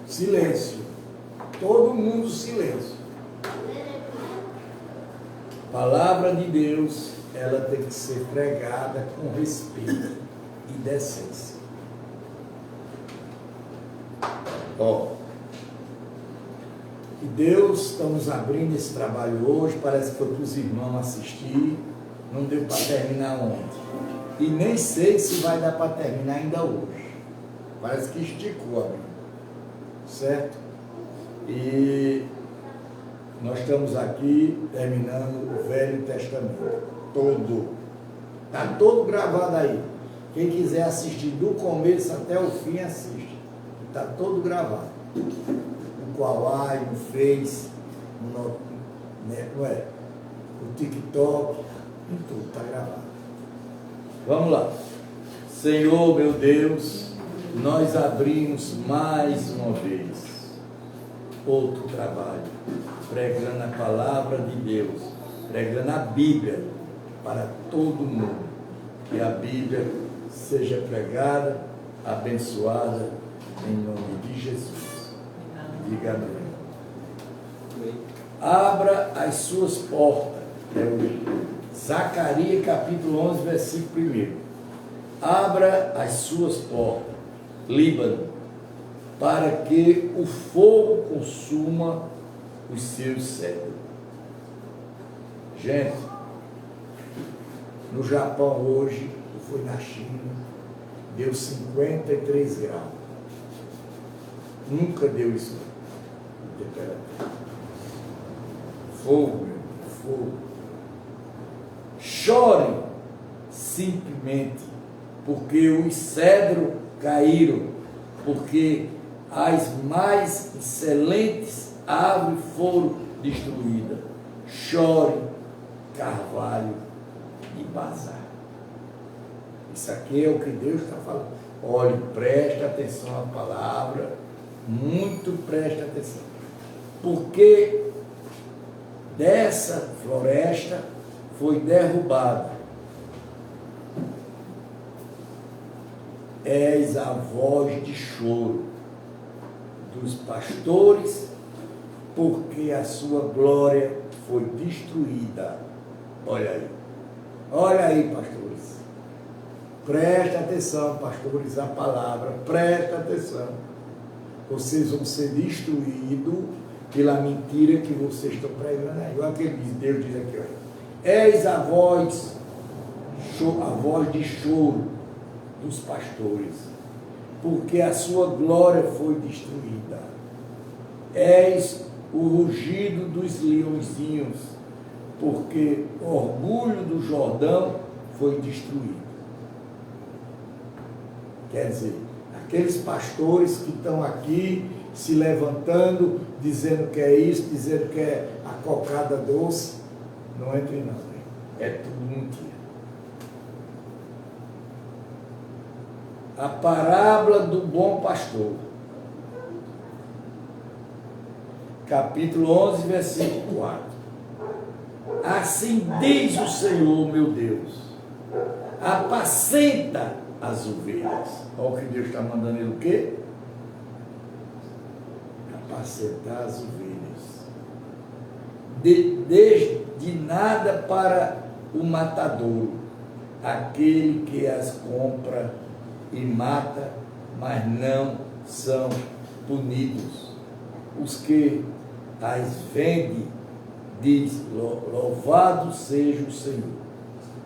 Silêncio. Todo mundo silêncio. Palavra de Deus, ela tem que ser pregada com respeito e decência. E Deus está nos abrindo esse trabalho hoje, parece que foi para os irmãos assistir, não deu para terminar ontem. E nem sei se vai dar para terminar ainda hoje. Parece que esticou a Bíblia. Certo? E nós estamos aqui terminando o Velho Testamento. Todo. Está todo gravado aí. Quem quiser assistir do começo até o fim, assiste. Está todo gravado. No Kawaii, no Face, no TikTok, em tudo, está gravado. Vamos lá. Senhor, meu Deus, nós abrimos mais uma vez outro trabalho, pregando a palavra de Deus, pregando a Bíblia para todo mundo. Que a Bíblia seja pregada, abençoada, em nome de Jesus. Diga amém. Abra as suas portas. Zacarias capítulo 11, versículo 1. Abra as suas portas, Líbano, para que o fogo consuma os seus cedros. Gente, no Japão hoje, foi na China, deu 53 graus. Nunca deu isso de temperatura. Fogo, fogo. Chorem simplesmente, porque os cedros caíram, porque as mais excelentes árvores foram destruídas. Chorem, carvalho e bazar. Isso aqui é o que Deus está falando. Olhe, preste atenção à palavra, muito preste atenção. Porque dessa floresta foi derrubada. És a voz de choro dos pastores, porque a sua glória foi destruída. Olha aí, pastores. Presta atenção, pastores, a palavra, presta atenção. Vocês vão ser destruídos pela mentira que vocês estão pregando aí. Olha o que Deus diz aqui, olha. És a voz de choro dos pastores, porque a sua glória foi destruída. És o rugido dos leõezinhos, porque o orgulho do Jordão foi destruído. Quer dizer, aqueles pastores que estão aqui se levantando, dizendo que é isso, dizendo que é a cocada doce, não entre não, é tudo mentira. A parábola do bom pastor, capítulo 11, versículo 4. Assim diz o Senhor, meu Deus, apacenta as ovelhas. Olha o que Deus está mandando ele o quê? Apacentar as ovelhas. Desde nada para o matadouro, aquele que as compra e mata, mas não são punidos. Os que as vendem, diz, louvado seja o Senhor.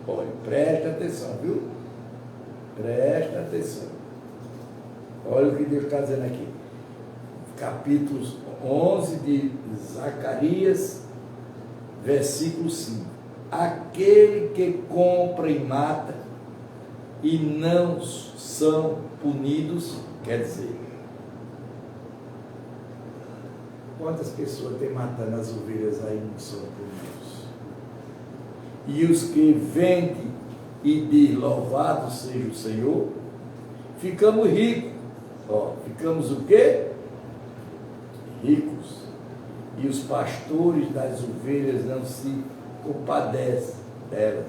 Olha, presta atenção, viu? Presta atenção. Olha o que Deus está dizendo aqui. Capítulo 11 de Zacarias, versículo 5. Aquele que compra e mata e não são punidos, quer dizer, quantas pessoas tem matando as ovelhas aí e não são punidos? E os que vendem e diz louvado seja o Senhor, ficamos ricos. Ficamos o quê? Ricos. E os pastores das ovelhas não se compadecem delas.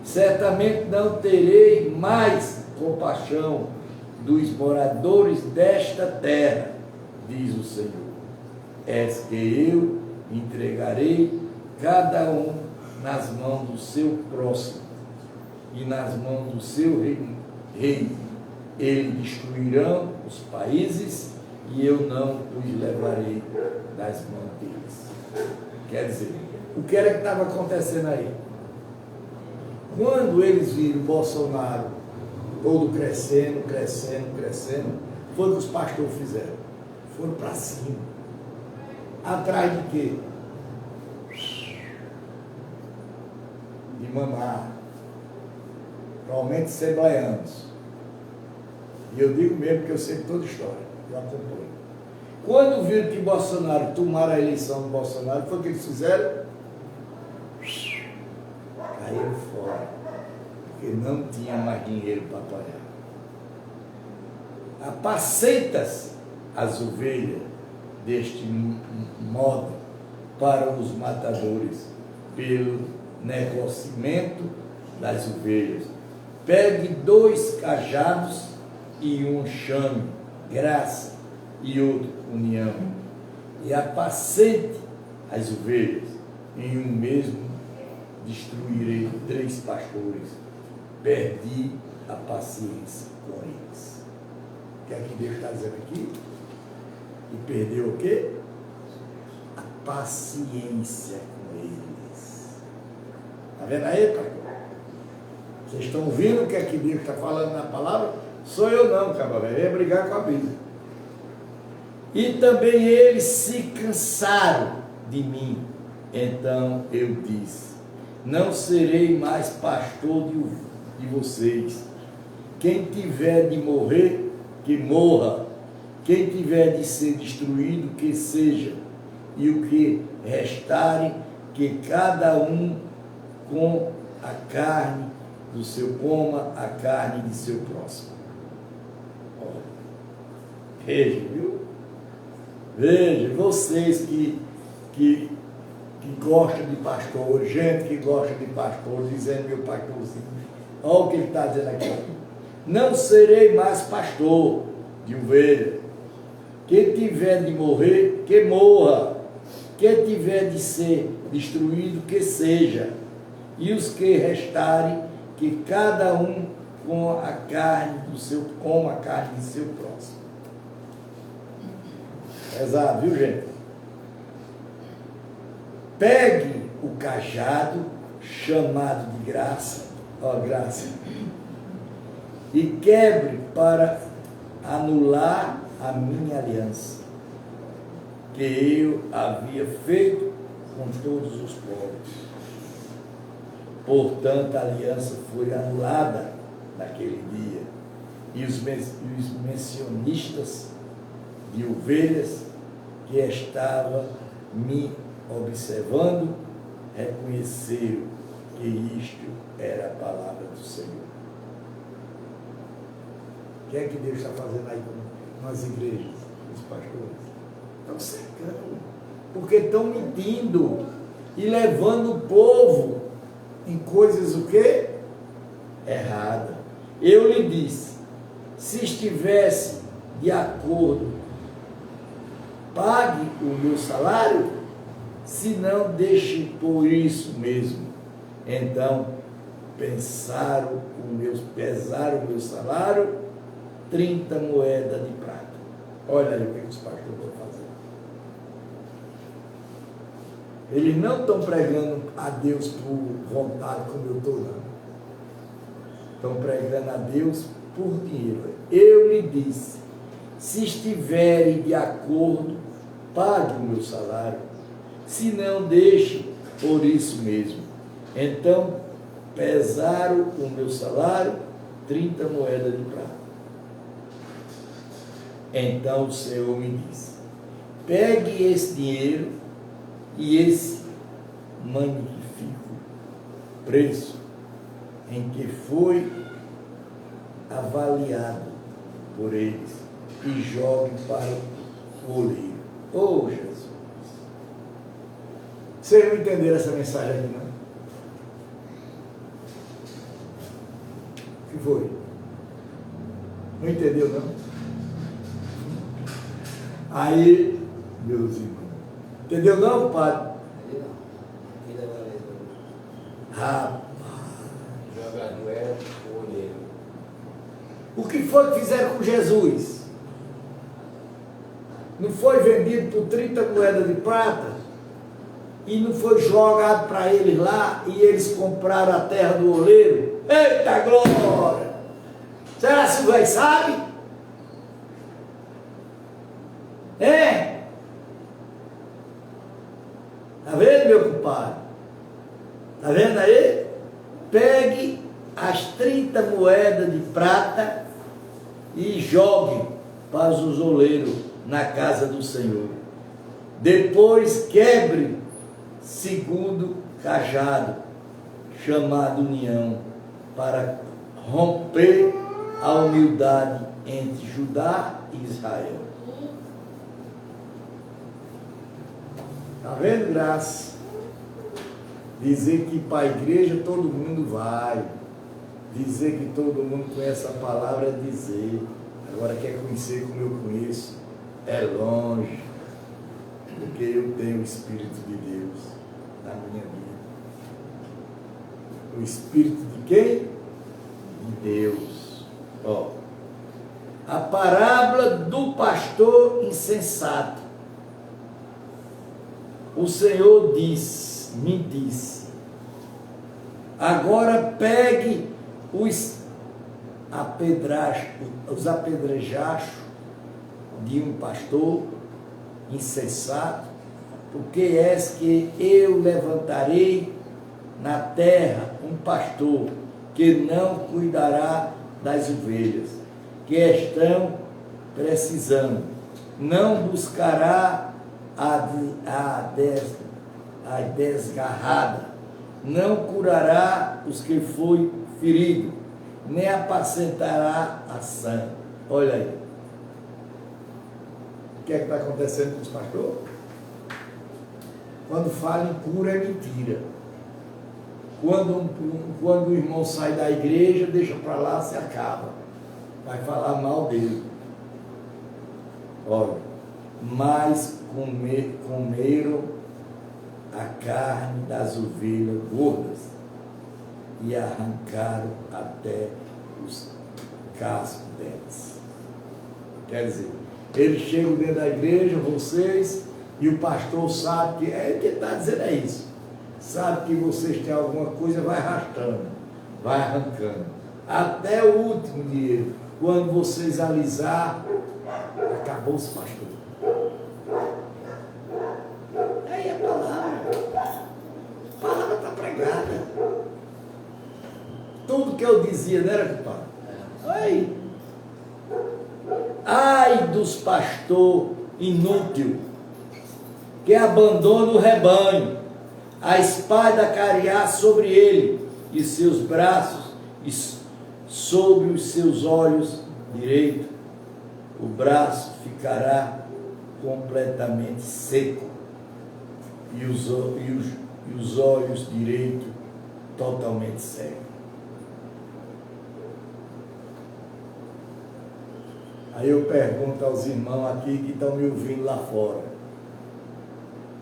Certamente não terei mais compaixão dos moradores desta terra, diz o Senhor, és que eu entregarei cada um nas mãos do seu próximo e nas mãos do seu rei. Eles destruirão os países e eu não os levarei das mãos deles. Quer dizer, o que era que estava acontecendo aí? Quando eles viram Bolsonaro todo crescendo, foi o que os pastores fizeram. Foram para cima. Atrás de quê? De mamar. Provavelmente assembleianos. E eu digo mesmo que eu sei toda a história. Eu acompanho. Quando viram que Bolsonaro tomaram a eleição do Bolsonaro, foi o que eles fizeram? Caíram fora. Porque não tinha mais dinheiro para apoiar. Apacentas as ovelhas deste modo para os matadores, pelo negociamento das ovelhas. Pegue 2 cajados e um chame, graça, e outro união, e apacente as ovelhas. Em um mesmo destruirei 3 pastores. Perdi a paciência com eles. O que é que Deus está dizendo aqui? E perdeu o quê? A paciência com eles. Está vendo aí, pastor? Vocês estão ouvindo o que é que Deus está falando na palavra? Sou eu não, cabra, é brigar com a Bíblia. E também eles se cansaram de mim. Então eu disse, não serei mais pastor de vocês. Quem tiver de morrer, que morra. Quem tiver de ser destruído, que seja. E o que restarem, que cada um com a carne do seu, coma a carne de seu próximo. Olha, veja, viu? Veja, vocês que gostam de pastor, gente que gosta de pastor, dizendo meu pastorzinho, olha o que ele está dizendo aqui. Não serei mais pastor de ovelha. Quem tiver de morrer, que morra. Quem tiver de ser destruído, que seja. E os que restarem, que cada um com a carne do seu, coma a carne de seu próximo. Pesado, viu, gente? Pegue o cajado, chamado de graça, graça, e quebre para anular a minha aliança, que eu havia feito com todos os povos. Portanto, a aliança foi anulada naquele dia, e os mencionistas de ovelhas que estavam me observando reconheceram que isto era a palavra do Senhor. O que é que Deus está fazendo aí nas igrejas, os pastores? Estão secando, porque estão mentindo e levando o povo em coisas o quê? Errada. Eu lhe disse, se estivesse de acordo, pague o meu salário, se não, deixe por isso mesmo. Então, pesaram o meu salário, 30 moedas de prata. Olha aí o que os pastores vão fazer. Eles não estão pregando a Deus por vontade, como eu estou, não. Estão pregando a Deus por dinheiro. Eu lhe disse, se estiverem de acordo, pague o meu salário. Se não, deixe por isso mesmo. Então, pesaram o meu salário, 30 moedas de prata. Então o Senhor me disse, pegue esse dinheiro e esse magnífico preço em que foi avaliado por eles e jogue para o oleiro. Oh, Jesus! Vocês não entenderam essa mensagem aqui, não? O que foi? Não entendeu, não? Aí, meus irmãos, entendeu não, padre? Ele não. Ele é valedor. Rapaz, Jogador é o olheiro. o que foi que fizeram com Jesus? Não foi vendido por 30 moedas de prata? E não foi jogado para eles lá e eles compraram a terra do oleiro? Eita glória! Será que o velho sabe? É? Tá vendo, meu compadre? Tá vendo aí? Pegue as 30 moedas de prata e jogue para os oleiros na casa do Senhor. Depois quebre segundo cajado, chamado união, para romper a humildade entre Judá e Israel. Está vendo, graça? Dizer que para a igreja todo mundo vai. Dizer que todo mundo conhece a palavra é dizer. Agora quer conhecer como eu conheço, é longe. Porque eu tenho o Espírito de Deus na minha vida. O Espírito de quem? De Deus. Ó, a parábola do pastor insensato. O Senhor me disse, agora pegue os apedrejachos de um pastor insensato, porque és que eu levantarei na terra um pastor que não cuidará das ovelhas, que estão precisando, não buscará a desgarrada, não curará os que foi ferido, nem apacentará a sã. Olha aí. O que é que está acontecendo com os pastores? Quando falam em cura é mentira. Quando o irmão sai da igreja, deixa para lá, se acaba. Vai falar mal dele. Olha, mas comeram a carne das ovelhas gordas e arrancaram até os cascos delas. Quer dizer, eles chegam dentro da igreja, vocês, e o pastor sabe que, o que está dizendo é isso, sabe que vocês têm alguma coisa, vai arrastando, vai arrancando, até o último dinheiro. Quando vocês alisar, acabou-se, pastor. Aí a palavra está pregada. Tudo que eu dizia, não era, compadre? Aí. Ai dos pastor inútil, que abandona o rebanho, a espada caiará sobre ele, e seus braços, e sobre os seus olhos direito, o braço ficará completamente seco, e os olhos direito totalmente cegos. Aí eu pergunto aos irmãos aqui que estão me ouvindo lá fora,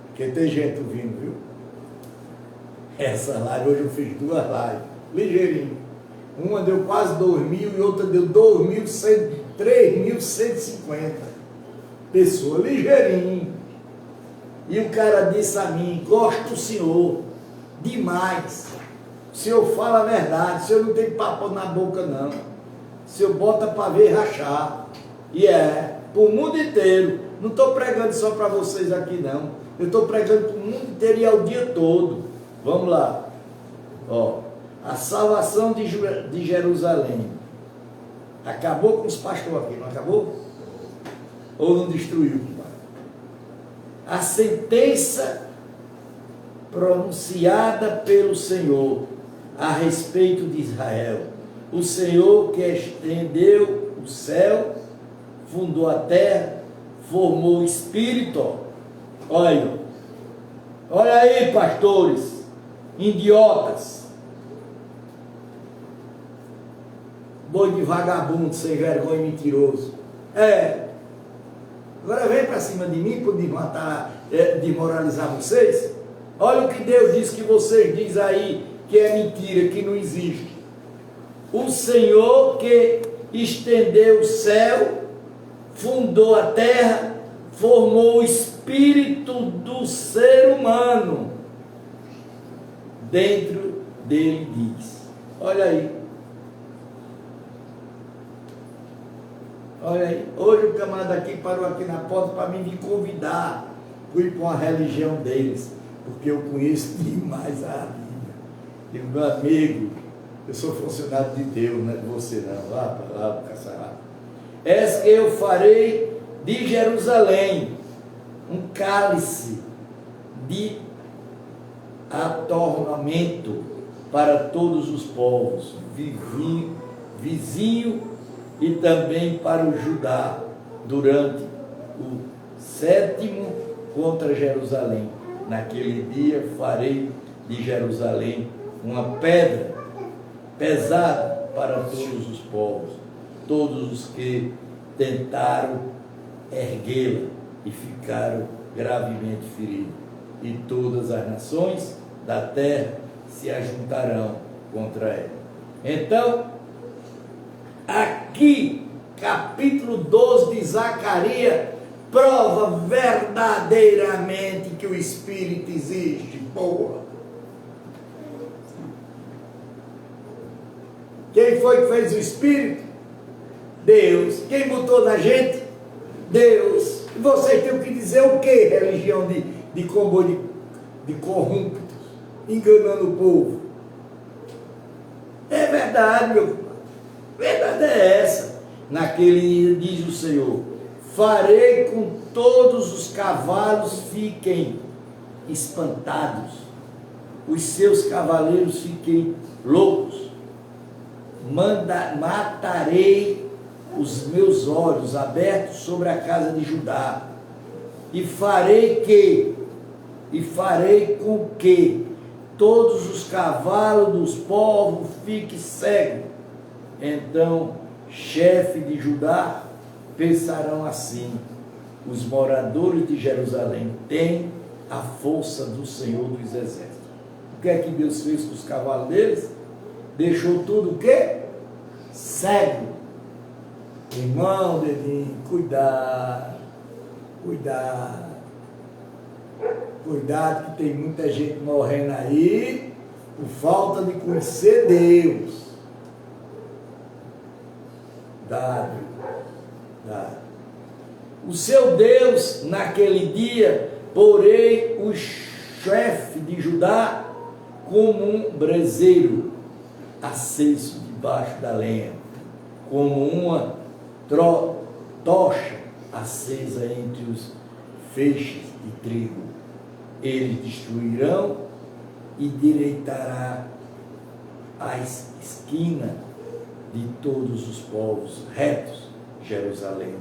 porque tem gente ouvindo, viu? Essa live, hoje eu fiz 2 lives, ligeirinho. Uma deu quase 2.000 e outra deu 3.150 pessoas, ligeirinho. E o cara disse a mim, gosto do senhor demais, o senhor fala a verdade, o senhor não tem papo na boca não, o senhor bota para ver rachar. E para o mundo inteiro. Não estou pregando só para vocês aqui não, eu estou pregando para o mundo inteiro e ao dia todo. Vamos lá. Ó, a salvação de Jerusalém acabou com os pastores aqui, não acabou? Ou não destruiu, compadre? A sentença pronunciada pelo Senhor a respeito de Israel, o Senhor que estendeu o céu, fundou a terra, formou o espírito. Olha aí, pastores idiotas, boi de vagabundo, sem vergonha e mentiroso. Agora vem para cima de mim para matar, desmoralizar vocês. Olha o que Deus diz que vocês dizem aí, que é mentira, que não existe. O Senhor que estendeu o céu, fundou a terra, formou o espírito do ser humano. Dentro dele diz. Olha aí. Olha aí. Hoje o camarada aqui parou aqui na porta para me convidar. Fui para uma religião deles. Porque eu conheço demais a Bíblia. Digo, meu amigo, eu sou funcionário de Deus, não é de você não. Vá para lá, para caçar. És que eu farei de Jerusalém um cálice de atormento para todos os povos, vizinho e também para o Judá, durante o 7º contra Jerusalém. Naquele dia farei de Jerusalém uma pedra pesada para todos os povos, todos os que tentaram erguê-la e ficaram gravemente feridos. E todas as nações da terra se ajuntarão contra ela. Então, aqui, capítulo 12 de Zacarias, prova verdadeiramente que o Espírito existe. Boa! Quem foi que fez o Espírito? Deus. Quem botou na gente? Deus. E vocês têm que dizer o quê? Religião de comboio de corruptos, enganando o povo. É verdade, meu compadre. Verdade é essa. Naquele dia, diz o Senhor, farei com todos os cavalos fiquem espantados, os seus cavaleiros fiquem loucos, matarei os meus olhos abertos sobre a casa de Judá, e farei com que todos os cavalos dos povos fiquem cegos. Então, chefe de Judá, pensarão assim: os moradores de Jerusalém têm a força do Senhor dos Exércitos. O que é que Deus fez com os cavalos deles? Deixou tudo o quê? Cego. Irmão, dedinho, cuidado, que tem muita gente morrendo aí por falta de conhecer Deus. Dado. O seu Deus, naquele dia, porei o chefe de Judá como um brezeiro aceso debaixo da lenha, como uma tocha acesa entre os feixes de trigo. Eles destruirão e direitará a esquina de todos os povos retos. Jerusalém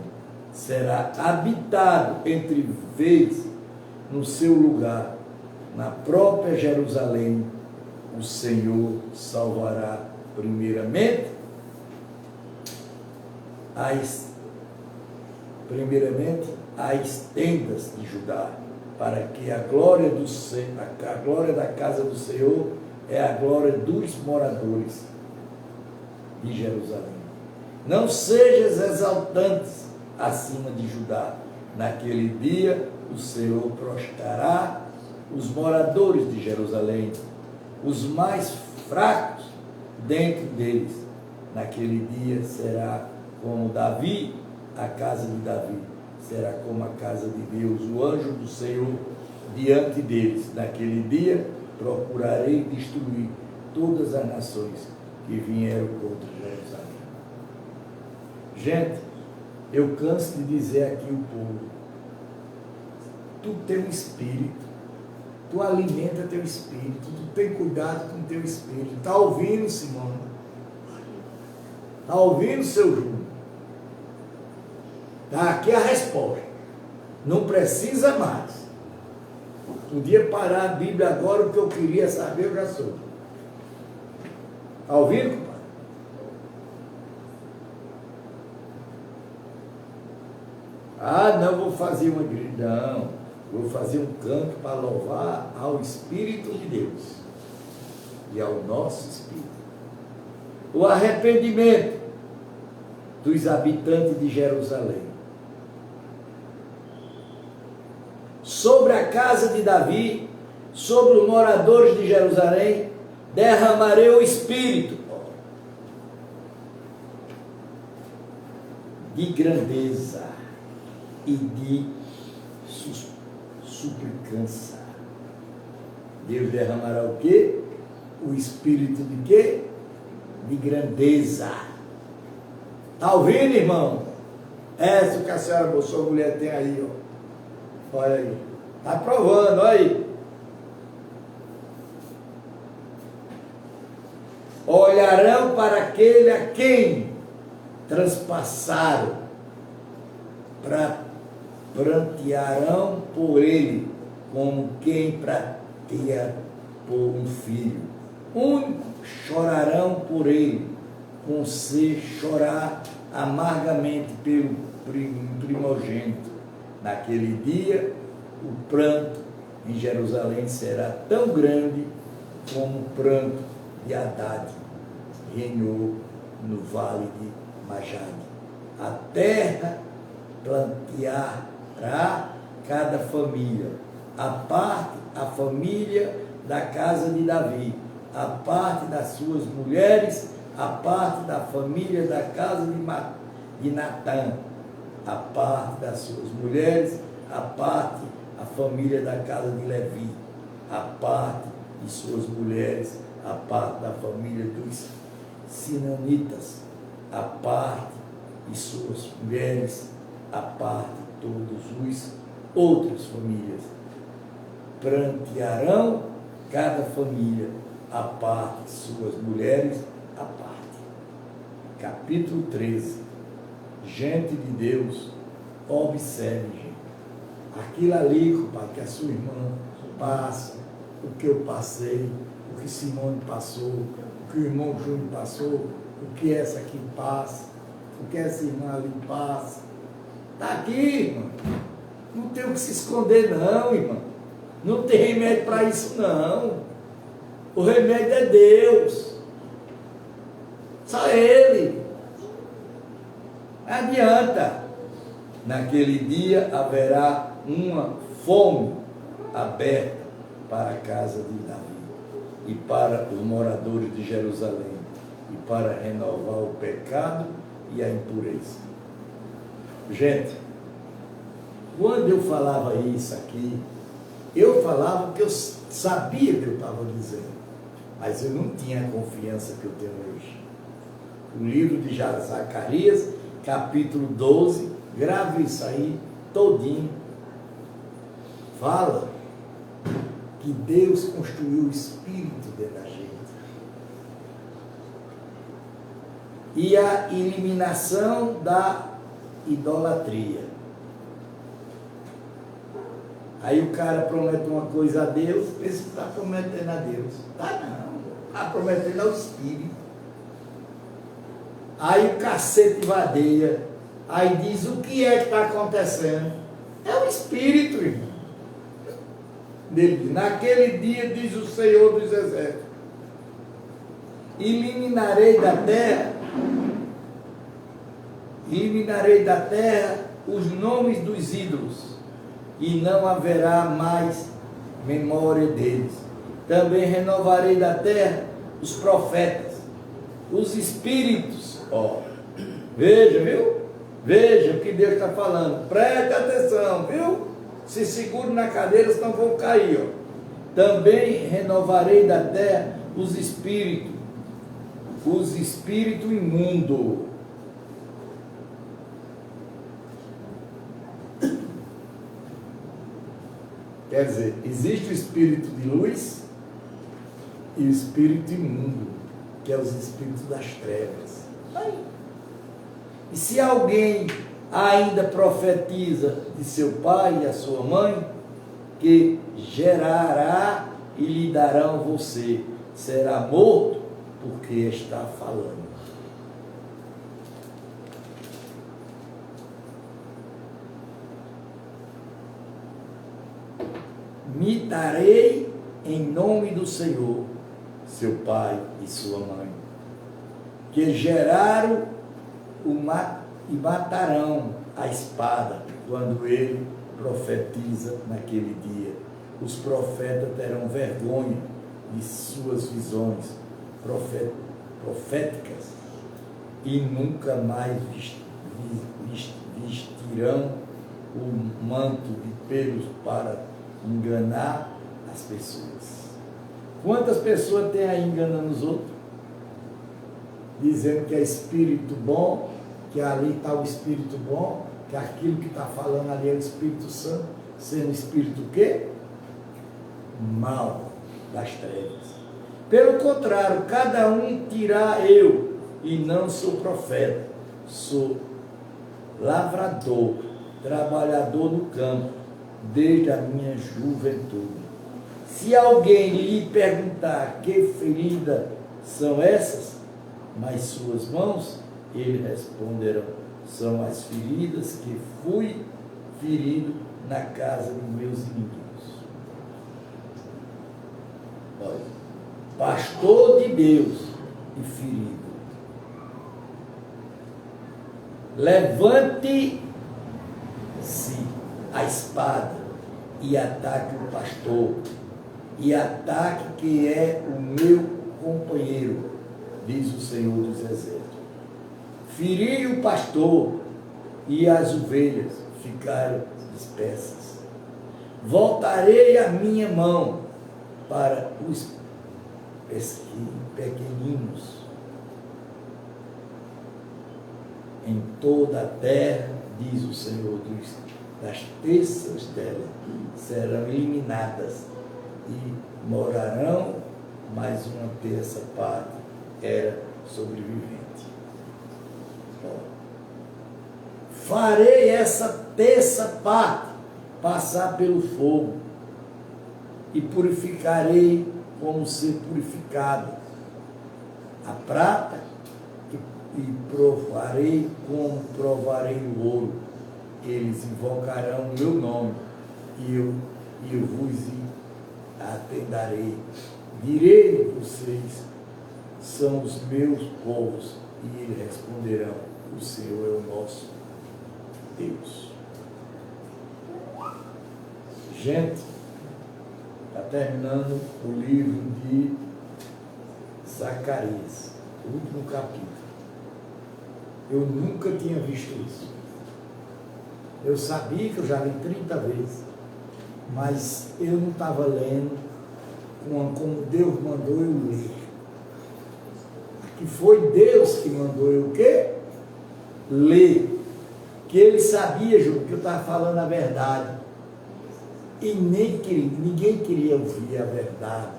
será habitado entre vez no seu lugar, na própria Jerusalém. O Senhor salvará primeiramente as tendas de Judá, para que a glória da casa do Senhor é a glória dos moradores de Jerusalém. Não sejas exaltantes acima de Judá. Naquele dia o Senhor prostrará os moradores de Jerusalém, os mais fracos dentro deles. Naquele dia será como Davi, a casa de Davi, será como a casa de Deus, o anjo do Senhor diante deles. Naquele dia procurarei destruir todas as nações que vieram contra Jerusalém. Gente, eu canso de dizer aqui o povo, tu tem um espírito, tu alimenta teu espírito, tu tem cuidado com teu espírito. Está ouvindo, Simão? Está ouvindo, seu Júnior? Está aqui a resposta. Não precisa mais. Podia parar a Bíblia agora, o que eu queria saber eu já soube. Está ouvindo, compadre? Ah, não, vou fazer uma igreja. Não, vou fazer um canto para louvar ao Espírito de Deus e ao nosso Espírito. O arrependimento dos habitantes de Jerusalém. Sobre a casa de Davi, sobre os moradores de Jerusalém, derramarei o Espírito de grandeza e de suplicância. Deus derramará o quê? O Espírito de quê? De grandeza. Está ouvindo, irmão? Essa que a senhora, sua mulher tem aí, ó. Olha aí. Está provando, olha aí. Olharão para aquele a quem transpassaram, prantearão por ele, como quem prateia por um filho. Chorarão por ele, com se chorar amargamente pelo primogênito. Naquele dia, o pranto em Jerusalém será tão grande como o pranto de Haddad reinou no vale de Majade. A terra planteará cada família, a família da casa de Davi, a parte das suas mulheres, a parte da família da casa de Natã, a parte das suas mulheres, a família da casa de Levi, a parte de suas mulheres, a parte da família dos Sinanitas, a parte de suas mulheres, a parte de todos os outras famílias. Prantearão cada família, a parte de suas mulheres, a parte. Capítulo 13. Gente de Deus, observe, gente. Aquilo ali, compadre, que a sua irmã passa, o que eu passei, o que Simone passou, o que o irmão Júnior passou, o que essa aqui passa, o que essa irmã ali passa. Está aqui, irmão. Não tem o que se esconder, não, irmão. Não tem remédio para isso, não. O remédio é Deus. Só Ele. Não adianta. Naquele dia haverá uma fome aberta para a casa de Davi e para os moradores de Jerusalém e para renovar o pecado e a impureza. Gente, quando eu falava isso aqui, eu falava porque eu sabia que eu estava dizendo, mas eu não tinha a confiança que eu tenho hoje. O livro de Zacarias, capítulo 12, grave isso aí todinho, fala que Deus construiu o Espírito dentro da gente. E a eliminação da idolatria. Aí o cara promete uma coisa a Deus, pensa que está prometendo a Deus. Tá não, está prometendo ao Espírito. Aí o cacete vadeia, aí diz o que é que está acontecendo. É o Espírito, irmão. Dele. Naquele dia, diz o Senhor dos Exércitos, eliminarei da terra os nomes dos ídolos, e não haverá mais memória deles. Também renovarei da terra os profetas, os espíritos. Ó, veja, viu? Veja o que Deus está falando. Preste atenção, viu? Se segure na cadeira, senão vão cair. Ó. Também renovarei da terra os espíritos imundos. Quer dizer, existe o espírito de luz e o espírito imundo, que é os espíritos das trevas. E se alguém ainda profetiza de seu pai e a sua mãe, que gerará e lhe darão você, será morto porque está falando. mitarei em nome do Senhor, seu pai e sua mãe, que geraram e matarão a espada quando ele profetiza naquele dia. Os profetas terão vergonha de suas visões proféticas e nunca mais vestirão o manto de pelos para enganar as pessoas. Quantas pessoas tem aí enganando os outros? Dizendo que é espírito bom, que ali está o espírito bom, que aquilo que está falando ali é o Espírito Santo, sendo espírito o quê? Mal, das trevas. Pelo contrário, cada um dirá: eu, e não sou profeta, sou lavrador, trabalhador no campo, desde a minha juventude. Se alguém lhe perguntar que feridas são essas, nas suas mãos, ele responderá: são as feridas que fui ferido na casa de meus inimigos. Olha, pastor de Deus e ferido. Levante-se a espada e ataque o pastor, e ataque que é o meu companheiro, diz o Senhor dos Exércitos. Feri o pastor e as ovelhas ficaram dispersas. Voltarei a minha mão para os pequeninos em toda a terra, diz o Senhor, das terças dela serão eliminadas e morarão, mais uma terça parte era sobrevivente. Farei essa terça parte passar pelo fogo e purificarei como ser purificado a prata e provarei como provarei o ouro. Eles invocarão o meu nome e eu vos atenderei. Direi: vocês são os meus povos, e eles responderão: o Senhor é o nosso Deus. Gente, está terminando o livro de Zacarias, o último capítulo. Eu nunca tinha visto isso. Eu sabia que eu já li 30 vezes, mas eu não estava lendo como Deus mandou eu ler. Que foi Deus que mandou eu o quê? Ler. Que ele sabia, Júlio, que eu estava falando a verdade. E ninguém queria ouvir a verdade.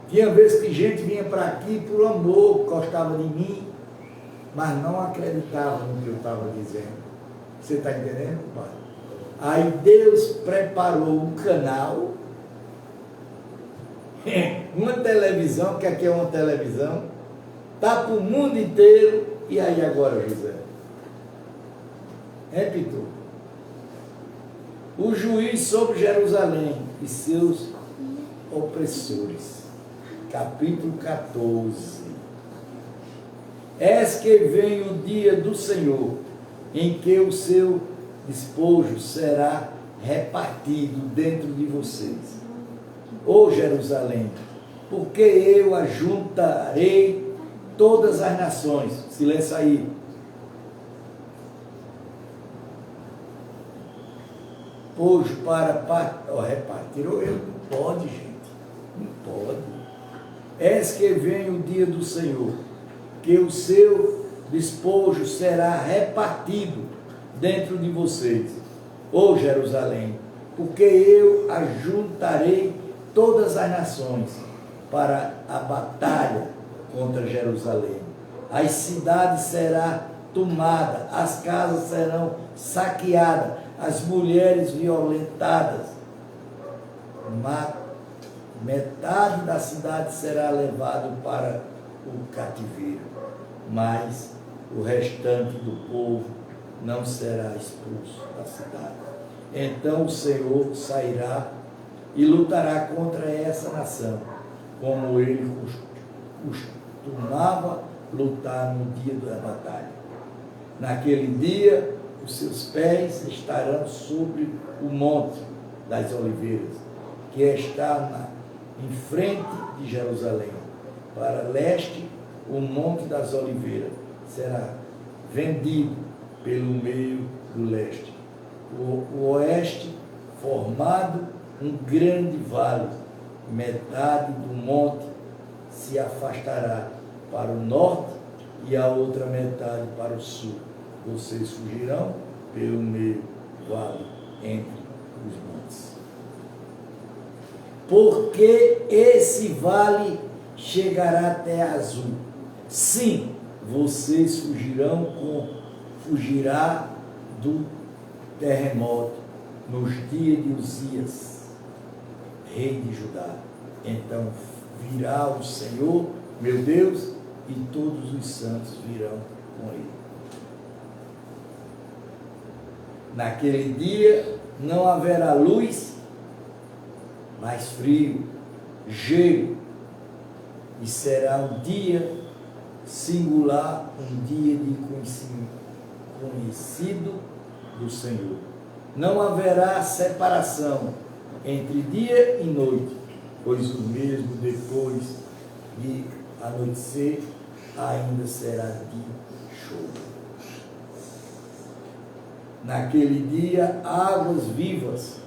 Tinha vezes que gente vinha para aqui por amor, gostava de mim, mas não acreditava no que eu estava dizendo. Você está entendendo, pai? Aí Deus preparou um canal, uma televisão, que aqui é uma televisão, está para o mundo inteiro. E aí agora, José? Repitou. O juiz sobre Jerusalém e seus opressores. Capítulo 14. Eis que vem o dia do Senhor, em que o seu despojo será repartido dentro de vocês. Ó Jerusalém, porque eu ajuntarei todas as nações. Silêncio aí. Hoje para repartir. Eu não pode, gente. Não pode. Eis que vem o dia do Senhor, que o seu despojo será repartido dentro de vocês. Ó Jerusalém, porque eu ajuntarei todas as nações para a batalha contra Jerusalém. As cidades serão tomadas, as casas serão saqueadas, as mulheres violentadas. Metade da cidade será levado para o cativeiro, mas o restante do povo não será expulso da cidade. Então o Senhor sairá e lutará contra essa nação, como ele costumava lutar no dia da batalha. Naquele dia, os seus pés estarão sobre o monte das oliveiras, que está em frente de Jerusalém. Para leste, o monte das oliveiras será vendido pelo meio do leste. O oeste, formado um grande vale, metade do monte se afastará para o norte e a outra metade para o sul. Vocês fugirão pelo meio do vale entre os montes. Porque esse vale chegará até Azul. Sim, vocês fugirá do terremoto nos dias de Uzias, rei de Judá. Então virá o Senhor, meu Deus, e todos os santos virão com ele. Naquele dia não haverá luz, mas frio, gelo, e será um dia singular, um dia de conhecido do Senhor. Não haverá separação entre dia e noite, pois o mesmo depois de anoitecer ainda será de choro. Naquele dia águas vivas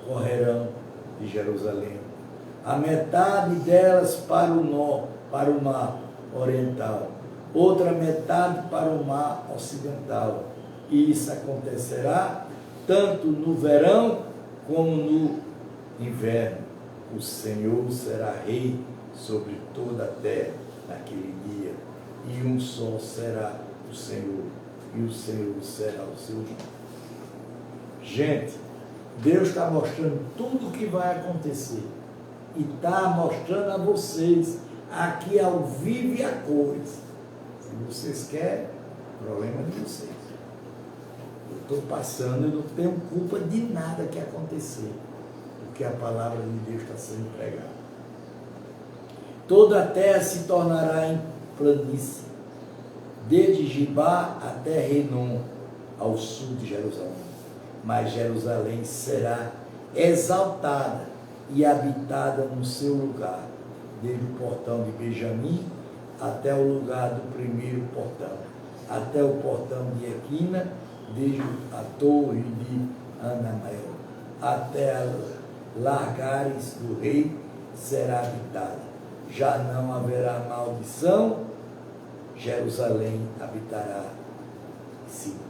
correrão de Jerusalém, a metade delas para o mar oriental, outra metade para o mar ocidental. E isso acontecerá tanto no verão como no inverno. O Senhor será rei sobre toda a terra naquele dia, e um só será o Senhor, e o Senhor será o seu nome. Gente, Deus está mostrando tudo o que vai acontecer, e está mostrando a vocês aqui ao vivo e a cores. Se vocês querem, problema de vocês. Eu estou passando, eu não tenho culpa de nada que acontecer, porque a palavra de Deus está sendo pregada. Toda a terra se tornará em planície, desde Gibá até Renom, ao sul de Jerusalém. Mas Jerusalém será exaltada e habitada no seu lugar, desde o portão de Benjamim até o lugar do primeiro portão, até o portão de Equina, desde a torre de Anamael, até a largares do rei será habitada. Já não haverá maldição, Jerusalém habitará segura.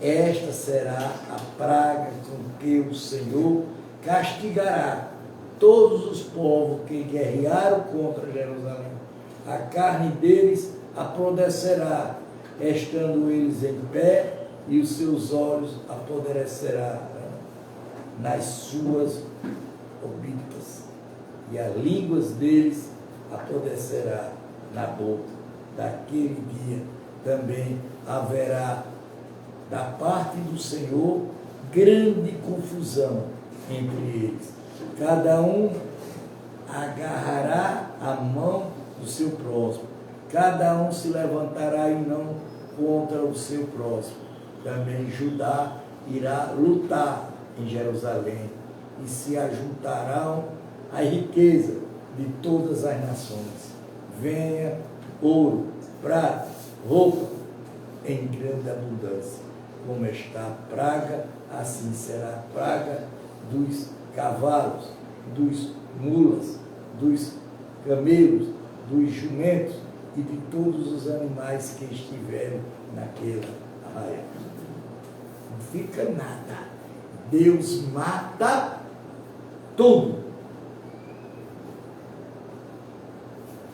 Esta será a praga com que o Senhor castigará todos os povos que guerrearam contra Jerusalém. A carne deles apodrecerá, estando eles em pé, e os seus olhos apodrecerão nas suas orbitas, e as línguas deles apodrecerá na boca. Daquele dia também haverá da parte do Senhor grande confusão entre eles. Cada um agarrará a mão do seu próximo, cada um se levantará e não contra o seu próximo. Também Judá irá lutar em Jerusalém, e se ajuntarão a riqueza de todas as nações. Venha ouro, prata, roupa em grande abundância. Como está a praga, assim será a praga dos cavalos, dos mulas, dos camelos, dos jumentos e de todos os animais que estiverem naquela área. Não fica nada. Deus mata tudo.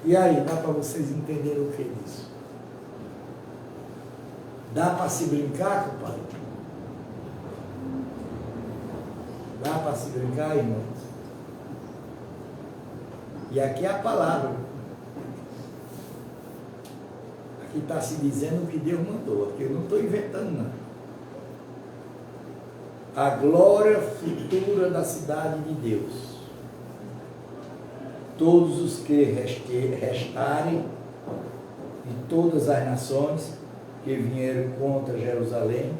E aí, dá para vocês entenderem o que é isso? Dá para se brincar, compadre? Dá para se brincar, irmãos? E aqui é a palavra. Aqui está se dizendo o que Deus mandou. Aqui eu não estou inventando, não. a glória futura da cidade de Deus. Todos os que restarem de todas as nações que vieram contra Jerusalém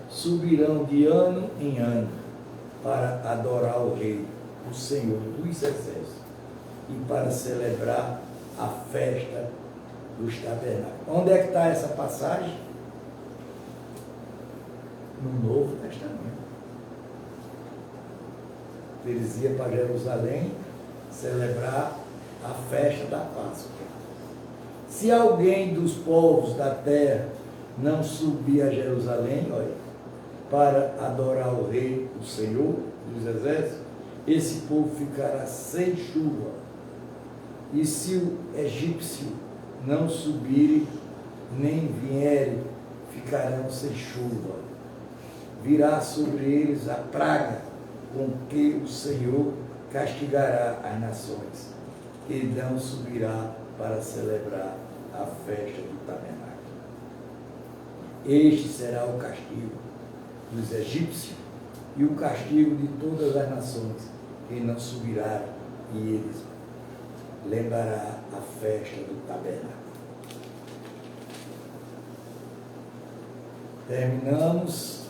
subirão de ano em ano para adorar o Rei, o Senhor dos Exércitos, e para celebrar a festa dos tabernáculos. Onde é que está essa passagem? No Novo Testamento. Eles iam para Jerusalém celebrar a festa da Páscoa. Se alguém dos povos da terra não subir a Jerusalém, olha, para adorar o Rei, o Senhor dos Exércitos, esse povo ficará sem chuva. E se o egípcio não subirem, nem vierem, ficarão sem chuva. Virá sobre eles a praga com que o Senhor castigará as nações, que não subirá para celebrar a festa do tabernáculo. Este será o castigo dos egípcios e o castigo de todas as nações que não subirá, e eles lembrará a festa do tabernáculo. Terminamos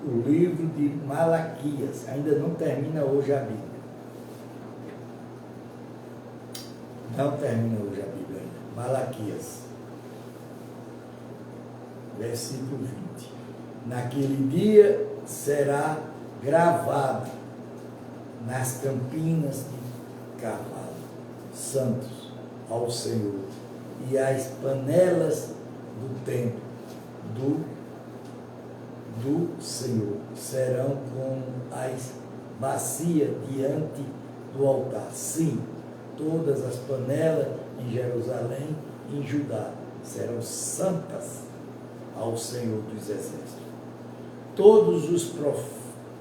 o livro de Malaquias. Ainda não termina hoje a Bíblia. Não termina hoje a Bíblia ainda. Malaquias, versículo 20. Naquele dia será gravado nas campinas de carvalho santos ao Senhor, e as panelas do templo do Senhor serão como as bacias diante do altar. Sim, todas as panelas em Jerusalém e em Judá serão santas ao Senhor dos Exércitos. Todos os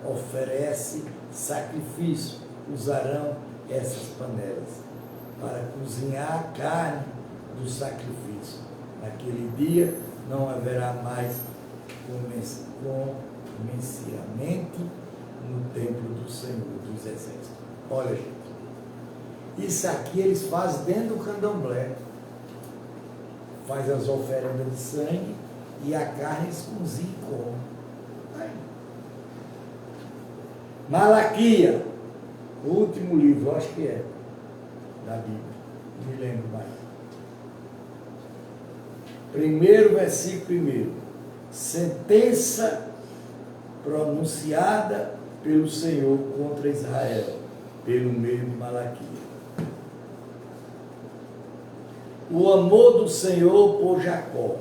oferecem sacrifício usarão essas panelas para cozinhar a carne do sacrifício. Naquele dia não haverá mais comerciamento no templo do Senhor dos Exércitos. Olha, gente, isso aqui eles fazem dentro do candomblé. Faz as oferendas de sangue e a carne eles cozinham e comem. Aí. Malaquias, o último livro, acho que é, da Bíblia, não me lembro mais. Primeiro versículo primeiro. Sentença pronunciada pelo Senhor contra Israel, pelo meio de Malaquias. O amor do Senhor por Jacó.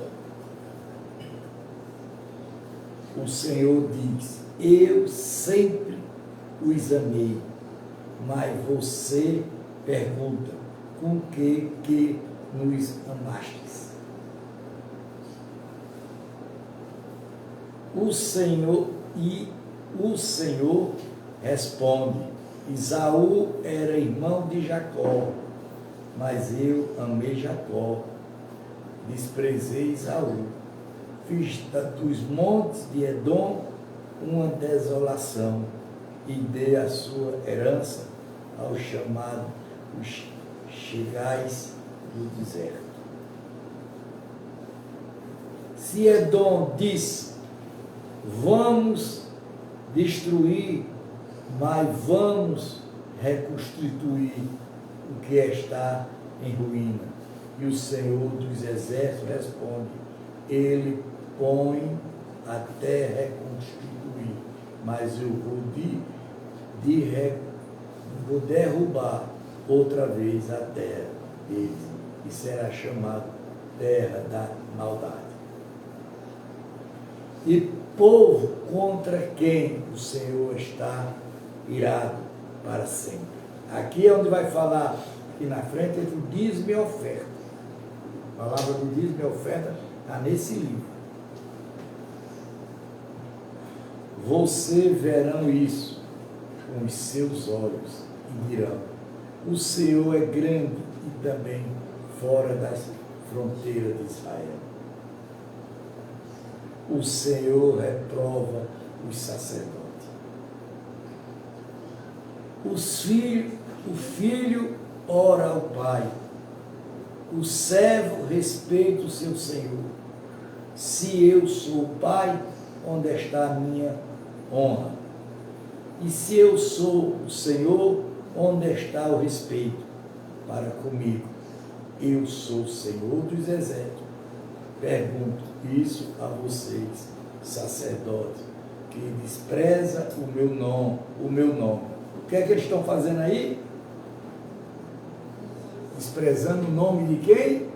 O Senhor diz: eu sempre os amei, mas você pergunta: com que nos amastes? O Senhor responde: Esaú era irmão de Jacó, mas eu amei Jacó, desprezei Esaú. Fiz dos montes de Edom uma desolação e dei a sua herança aos chamados os chegais do deserto. Se Edom diz: vamos destruir, mas vamos reconstituir o que está em ruína. E o Senhor dos Exércitos responde: ele põe até reconstituir, mas eu vou derrubar outra vez a terra deles, e será chamado terra da maldade. E povo contra quem o Senhor está irado para sempre. Aqui é onde vai falar, aqui na frente, entre o dízimo e a oferta. A palavra do dízimo e a oferta está nesse livro. Você verão isso com os seus olhos e dirão: o Senhor é grande e também fora das fronteiras de Israel. O Senhor reprova os sacerdotes. o filho ora ao pai, o servo respeita o seu senhor. Se eu sou o pai, onde está a minha honra? E se eu sou o Senhor, onde está o respeito para comigo? Eu sou o Senhor dos exércitos. Pergunto isso a vocês, sacerdotes, que despreza o meu nome. O que é que eles estão fazendo aí? Desprezando o nome de quem?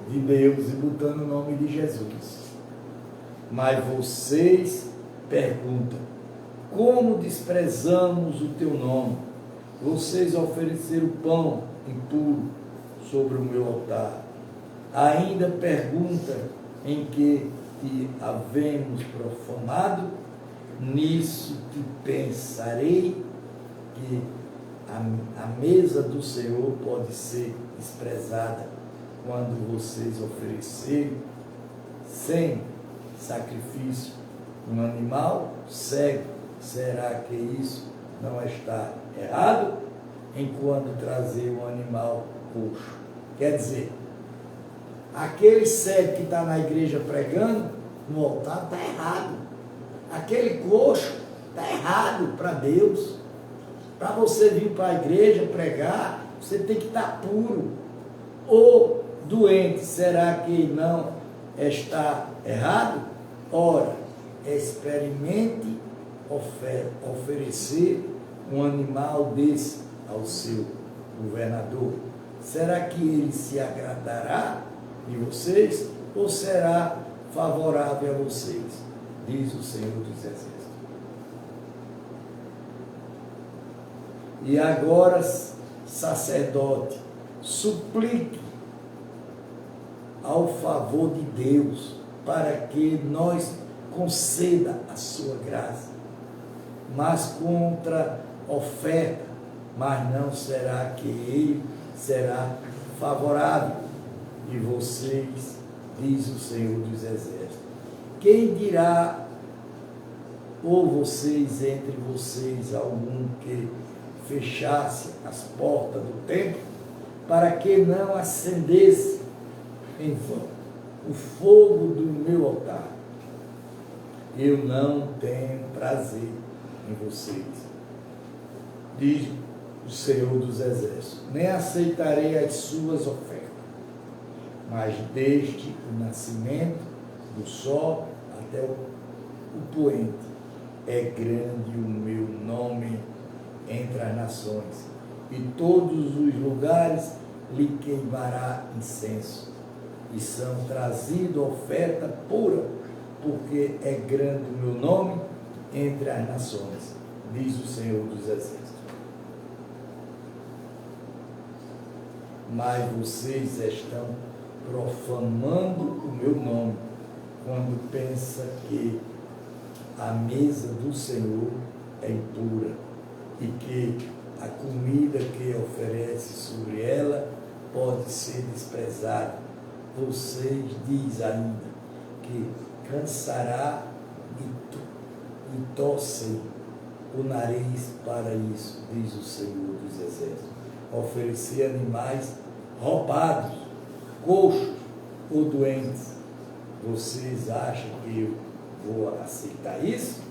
De Deus, e botando o nome de Jesus. Mas vocês perguntam: como desprezamos o teu nome? Vocês ofereceram pão impuro sobre o meu altar. Ainda pergunta em que te havemos profanado? Nisso te pensarei que a mesa do Senhor pode ser desprezada quando vocês oferecerem sem sacrifício um animal cego. Será que isso não está errado? Enquanto trazer um animal coxo. Quer dizer, aquele cego que está na igreja pregando, no altar, está errado. Aquele coxo está errado para Deus. Para você vir para a igreja pregar, você tem que estar puro. Ou doente, será que não está errado? Ora, experimente oferecer um animal desse ao seu governador. Será que ele se agradará de vocês ou será favorável a vocês? Diz o Senhor dos Exércitos. E agora, sacerdote, suplique ao favor de Deus para que nós conceda a sua graça, mas contra oferta, mas não será que ele será favorável de vocês, diz o Senhor dos Exércitos. Quem dirá, ou vocês, entre vocês, algum que fechasse as portas do templo, para que não acendesse em vão o fogo do meu altar? Eu não tenho prazer em vocês, diz o Senhor dos Exércitos, nem aceitarei as suas ofertas, mas desde o nascimento do sol até o poente, é grande o meu nome entre as nações, e todos os lugares lhe queimará incenso, e são trazido oferta pura, porque é grande o meu nome entre as nações, diz o Senhor dos Exércitos. Mas vocês estão profanando o meu nome, quando pensam que a mesa do Senhor é impura, e que a comida que oferece sobre ela pode ser desprezada. Vocês dizem ainda que cansará e torcem o nariz para isso, diz o Senhor dos Exércitos. Oferecer animais roubados, coxos ou doentes. Vocês acham que eu vou aceitar isso?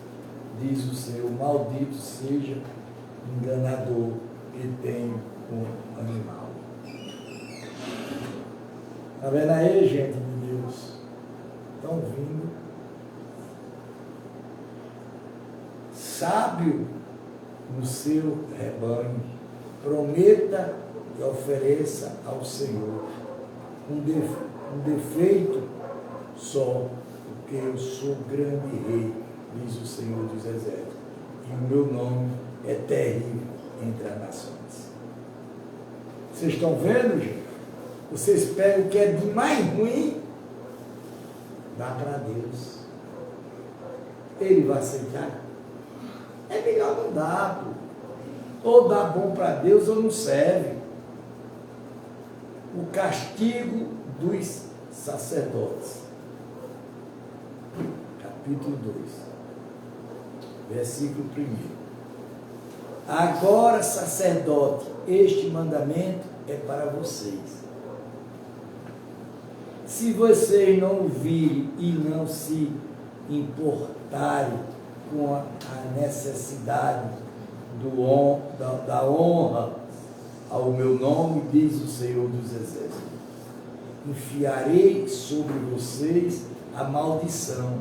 Diz o Senhor: maldito seja enganador que tem um animal. Está vendo aí, gente de Deus? Estão vindo. Sábio no seu rebanho, prometa e ofereça ao Senhor um defeito só, porque eu sou grande rei, diz o Senhor dos Exércitos, e o meu nome é terrível entre as nações. Vocês estão vendo, gente? Vocês pegam o que é de mais ruim, dá para Deus. Ele vai aceitar? É melhor não dar, pô. Ou dá bom para Deus ou não serve. O castigo dos sacerdotes. Capítulo 2, versículo 1. Agora, sacerdote, este mandamento é para vocês. Se vocês não ouvirem e não se importarem com a necessidade da honra ao meu nome, diz o Senhor dos Exércitos, enfiarei sobre vocês a maldição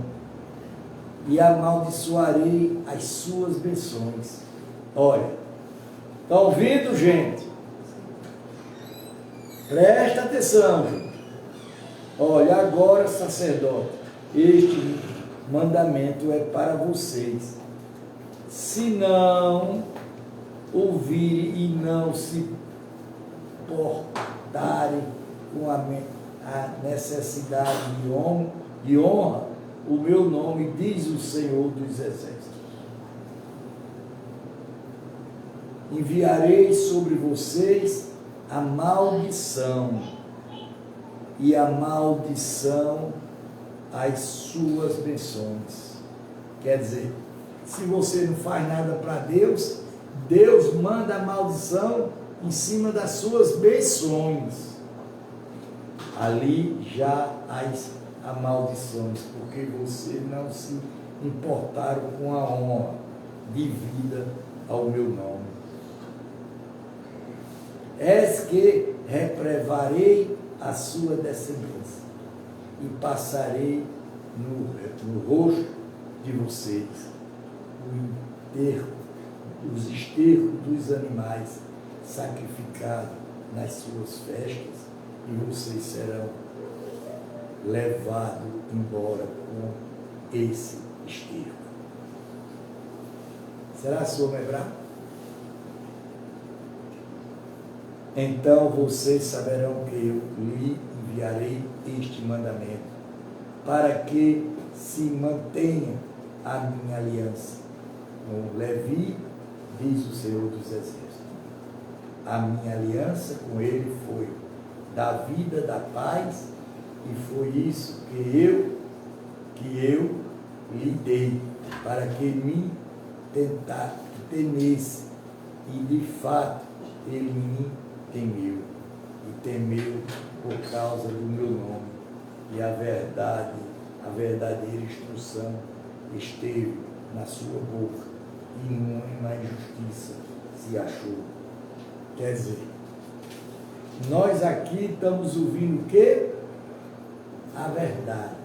e amaldiçoarei as suas bênçãos. Olha, está ouvindo, gente? Presta atenção, gente. Olha, agora, sacerdote, este mandamento é para vocês. Se não ouvirem e não se portarem com a necessidade de honra, o meu nome, diz o Senhor dos Exércitos, enviarei sobre vocês a maldição e a maldição as suas bênçãos. Quer dizer, se você não faz nada para Deus, Deus manda a maldição em cima das suas bênçãos. Ali já há maldições, porque você não se importaram com a honra devida ao meu nome. És que reprovarei a sua descendência e passarei no rosto de vocês os estercos dos animais sacrificados nas suas festas, e vocês serão levados embora com esse esterco. Será sua lembrar? Então vocês saberão que eu lhe enviarei este mandamento, para que se mantenha a minha aliança com Levi, diz o Senhor dos Exércitos. A minha aliança com ele foi da vida, da paz, e foi isso que eu lhe dei, para que me temesse, e de fato ele me temeu, e temeu por causa do meu nome, e a verdadeira instrução esteve na sua boca, e nenhuma injustiça se achou. Quer dizer, nós aqui estamos ouvindo o quê? A verdade.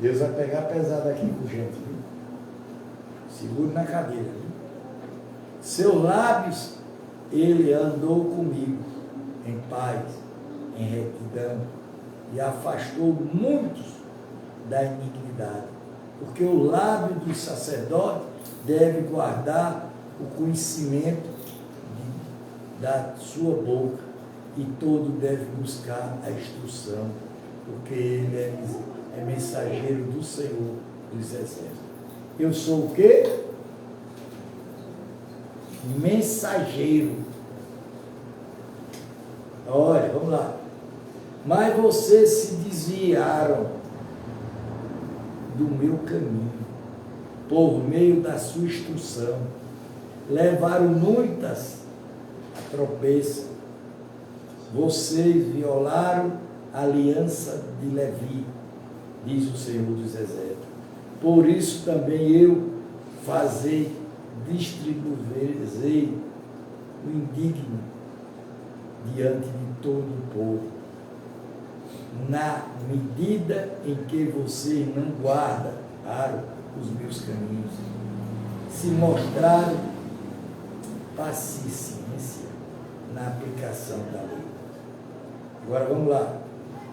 Deus vai pegar pesado aqui com gente, viu? Segure na cadeira, viu? Seus lábios, ele andou comigo em paz, em retidão, e afastou muitos da iniquidade, porque o lábio do sacerdote deve guardar o conhecimento da sua boca, e todo deve buscar a instrução, porque ele é mensageiro do Senhor dos Exércitos. Eu sou o quê? Mensageiro. Olha, vamos lá. Mas vocês se desviaram do meu caminho, por meio da sua instrução. Levaram muitas a tropeço. Vocês violaram a aliança de Levi, diz o Senhor dos Exércitos. Por isso também eu distribuirei o indigno diante de todo o povo, na medida em que vocês não guardaram os meus caminhos, se mostraram paciência na aplicação da lei. Agora vamos lá.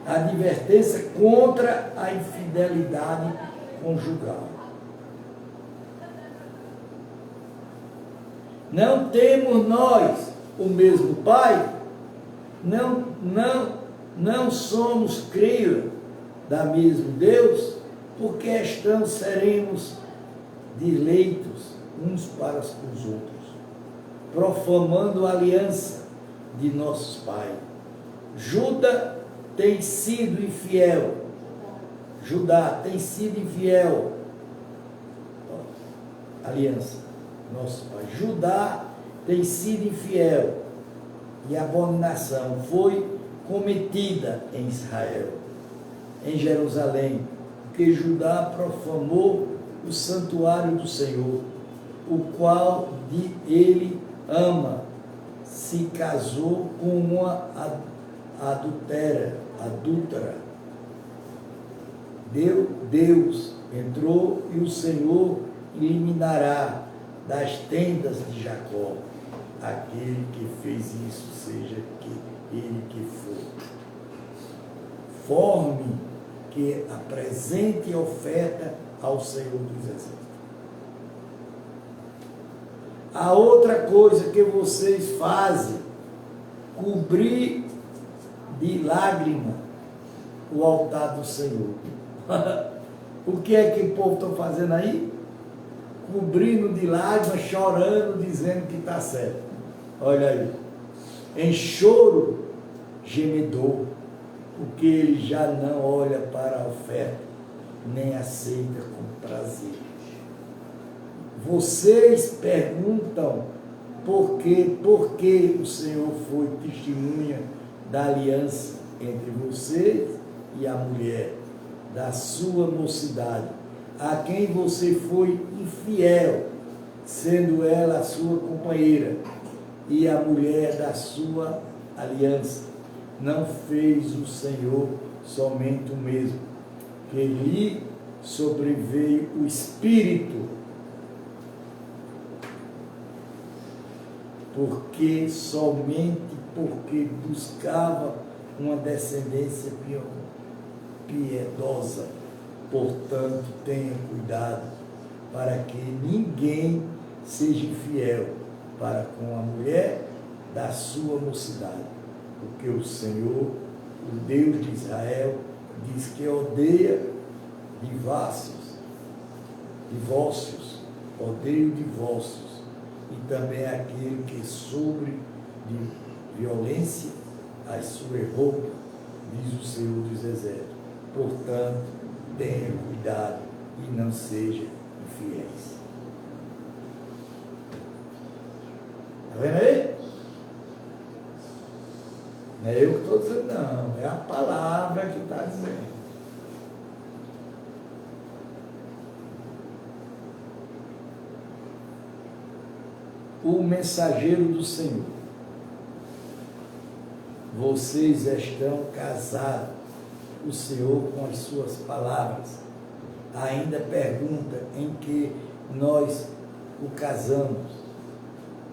A advertência contra a infidelidade conjugal. Não temos nós o mesmo Pai? Não somos crios da mesmo Deus? Porque seremos deleitos uns para com os outros, profanando a aliança de nossos pais. Judá tem sido infiel aliança, nosso pai. Judá tem sido infiel e a abominação foi cometida em Israel, em Jerusalém, porque Judá profanou o santuário do Senhor, o qual ele ama, se casou com uma adúltera. Deus entrou e o Senhor eliminará das tendas de Jacó aquele que fez isso, seja ele que for. Forme que apresente oferta ao Senhor dos Exércitos. A outra coisa que vocês fazem, cobrir de lágrima o altar do Senhor. O que é que o povo está fazendo aí? Cobrindo de lágrimas, chorando, dizendo que está certo. Olha aí. Em choro, gemedor, porque ele já não olha para a oferta, nem aceita com prazer. Vocês perguntam por que o Senhor foi testemunha da aliança entre vocês e a mulher da sua mocidade, a quem você foi infiel, sendo ela a sua companheira e a mulher da sua aliança. Não fez o Senhor somente o mesmo, que lhe sobreveio o Espírito, somente porque buscava uma descendência piedosa. Portanto, tenha cuidado para que ninguém seja infiel para com a mulher da sua mocidade, porque o Senhor, o Deus de Israel, diz que odeia divórcios, odeia divórcios, e também aquele que sobre de violência as suas roupas, diz o Senhor dos Exércitos. Portanto, tenha cuidado e não seja infiéis. Está vendo aí? Não é eu que estou dizendo, não. É a palavra que está dizendo. O mensageiro do Senhor. Vocês estão casados, o Senhor com as suas palavras. Ainda pergunta em que nós o casamos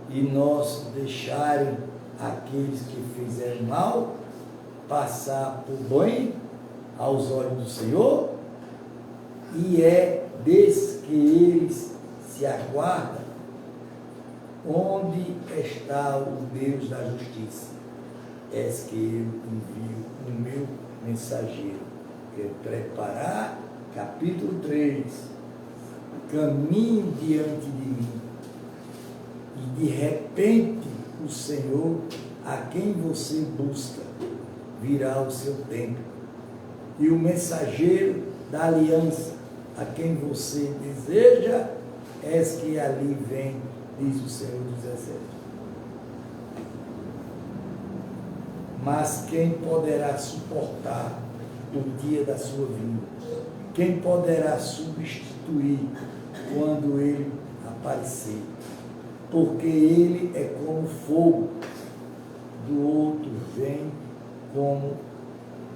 e nós deixarem aqueles que fizeram mal passar por bem aos olhos do Senhor, e é desses que eles se aguardam. Onde está o Deus da justiça? És que eu envio o meu mensageiro, que preparar, capítulo 3, caminho diante de mim, e de repente o Senhor, a quem você busca, virá ao seu tempo, e o mensageiro da aliança, a quem você deseja, és que ali vem, diz o Senhor dos Exércitos. Mas quem poderá suportar o dia da sua vinda? Quem poderá substituir quando ele aparecer? Porque ele é como fogo, do outro vem como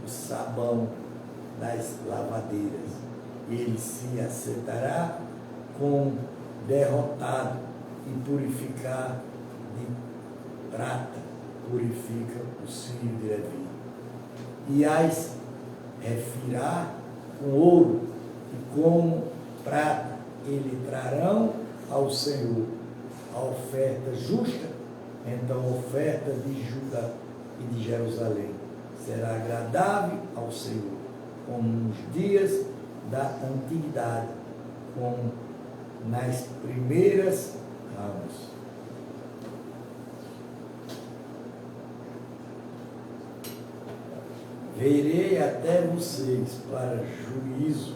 o sabão das lavadeiras. Ele se assentará como derrotado e purificar de prata, purifica os filhos de Levi. E as refirá com ouro e como prata, ele trarão ao Senhor a oferta justa. Então a oferta de Judá e de Jerusalém será agradável ao Senhor, como nos dias da antiguidade, como nas primeiras anos. Verei até vocês para juízo,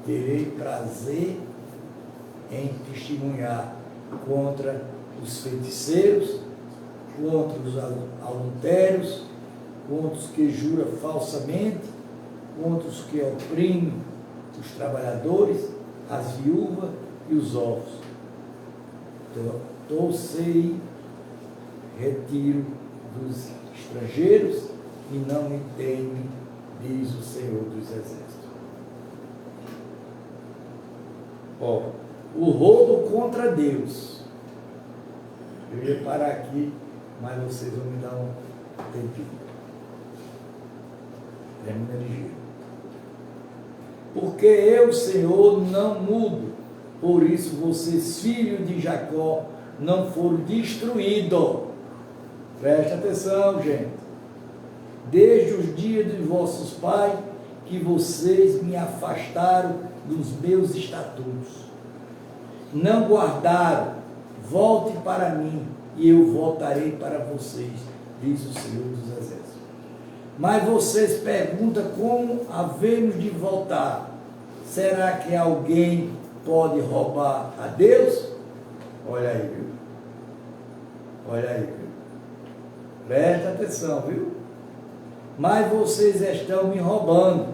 terei prazer em testemunhar contra os feiticeiros, contra os adultérios, contra os que juram falsamente, contra os que oprimem os trabalhadores, as viúvas e os órfãos. Torcei, retiro dos estrangeiros e não me teme, diz o Senhor dos Exércitos. O roubo contra Deus. Eu ia parar aqui, mas vocês vão me dar um tempinho. Termina ligeiro. Porque eu, Senhor, não mudo. Por isso vocês, filhos de Jacó, não foram destruídos. Preste atenção, gente. Desde os dias dos vossos pais, que vocês me afastaram dos meus estatutos. Não guardaram. Volte para mim, e eu voltarei para vocês, diz o Senhor dos Exércitos. Mas vocês perguntam como havemos de voltar. Será que alguém pode roubar a Deus? Olha aí, viu? Olha aí, viu? Presta atenção, viu? Mas vocês estão me roubando.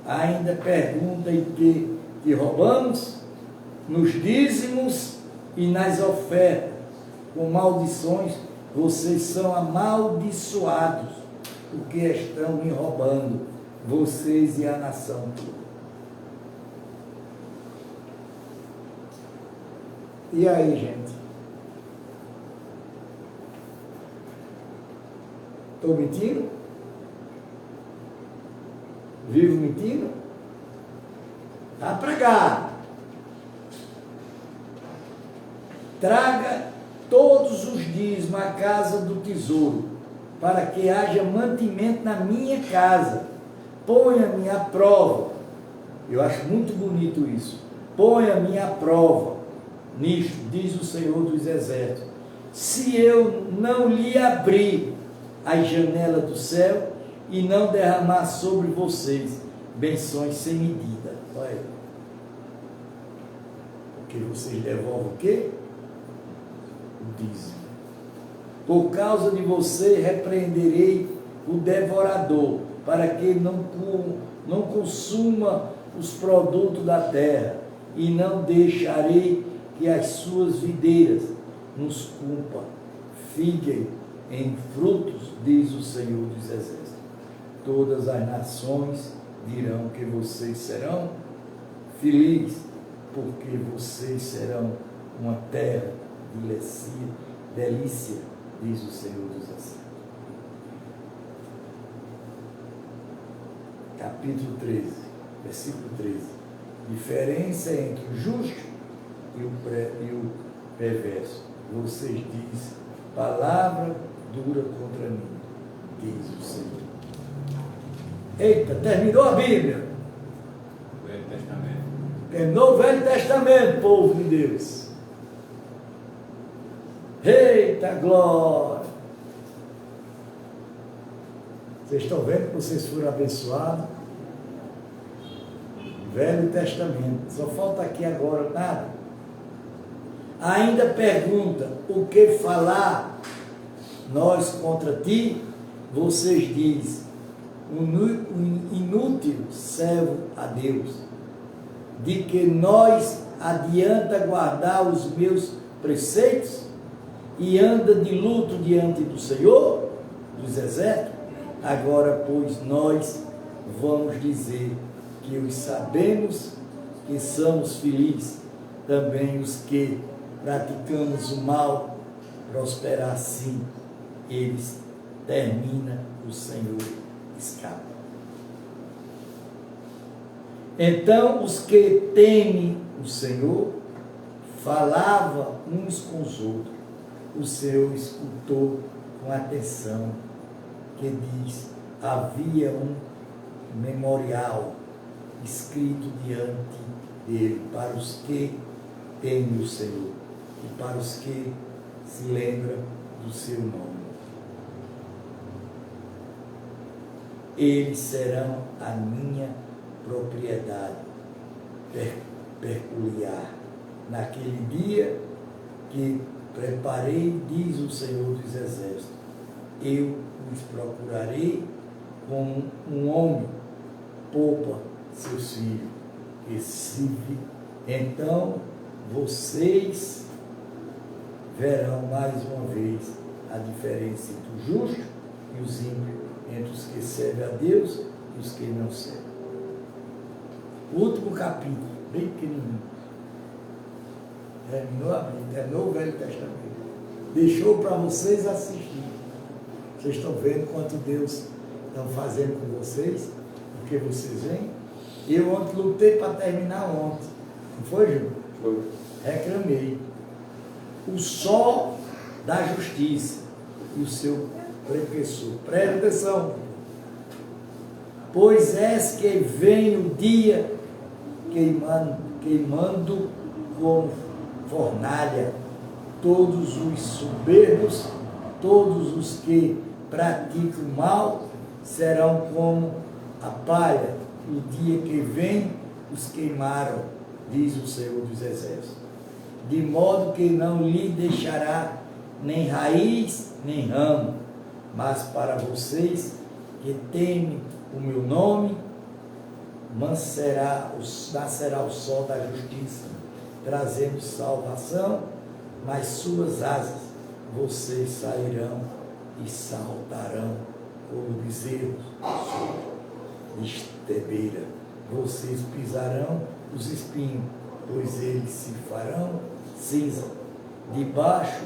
Ainda perguntam em que roubamos? Nos dízimos e nas ofertas. Com maldições, vocês são amaldiçoados, porque estão me roubando, vocês e a nação toda. E aí, gente? Estou mentindo? Vivo mentindo? Está pregado. Traga todos os dízimos à casa do tesouro, para que haja mantimento na minha casa. Ponha-me à prova. Eu acho muito bonito isso. Ponha-me à prova nisto, diz o Senhor dos Exércitos. Se eu não lhe abrir as janelas do céu e não derramar sobre vocês benções sem medida. Olha aí. Porque vocês devolvem o quê? O dízimo. Por causa de você repreenderei o devorador, para que não consuma os produtos da terra, e não deixarei que as suas videiras nos cumpam, fiquem em frutos, diz o Senhor dos Exércitos. Todas as nações dirão que vocês serão felizes, porque vocês serão uma terra de delícia, diz o Senhor dos Exércitos. Capítulo 13, versículo 13. Diferença entre o justo e o perverso. Vocês dizem, palavra dura contra mim, diz o Senhor. Eita, terminou a Bíblia. Velho Testamento. Terminou o Velho Testamento, povo de Deus. Eita glória! Vocês estão vendo que vocês foram abençoados? Velho Testamento. Só falta aqui agora nada. Ainda pergunta, o que falar nós contra ti? Vocês dizem, um inútil servo a Deus, de que nós adianta guardar os meus preceitos e anda de luto diante do Senhor dos Exércitos? Agora, pois, nós vamos dizer que os sabemos que somos felizes, também os que praticamos o mal, prosperar assim, eles termina, o Senhor escapa. Então, os que temem o Senhor falavam uns com os outros. O Senhor escutou com atenção, que diz, havia um memorial escrito diante dele para os que temem o Senhor e para os que se lembram do seu nome. Eles serão a minha propriedade peculiar, naquele dia que preparei, diz o Senhor dos Exércitos, eu os procurarei como um homem poupa seus filhos, e se então vocês verão mais uma vez a diferença entre o justo e os ímpios, entre os que servem a Deus e os que não servem. O último capítulo, bem pequenininho, terminou a Bíblia, terminou o Velho Testamento, deixou para vocês assistir. Vocês estão vendo quanto Deus está fazendo com vocês, porque vocês vêm. Eu ontem lutei para terminar ontem, não foi, Júlio? Foi. Reclamei. O sol da justiça e o seu precursor. Presta atenção. Pois és que vem o dia queimando como fornalha todos os soberbos, todos os que praticam mal serão como a palha. O dia que vem os queimaram, diz o Senhor dos Exércitos, de modo que não lhe deixará nem raiz, nem ramo, mas para vocês que temem o meu nome, nascerá o sol da justiça, trazendo salvação nas suas asas. Vocês sairão e saltarão como bezerros sobre estebeira. Vocês pisarão os espinhos, pois eles se farão cinza debaixo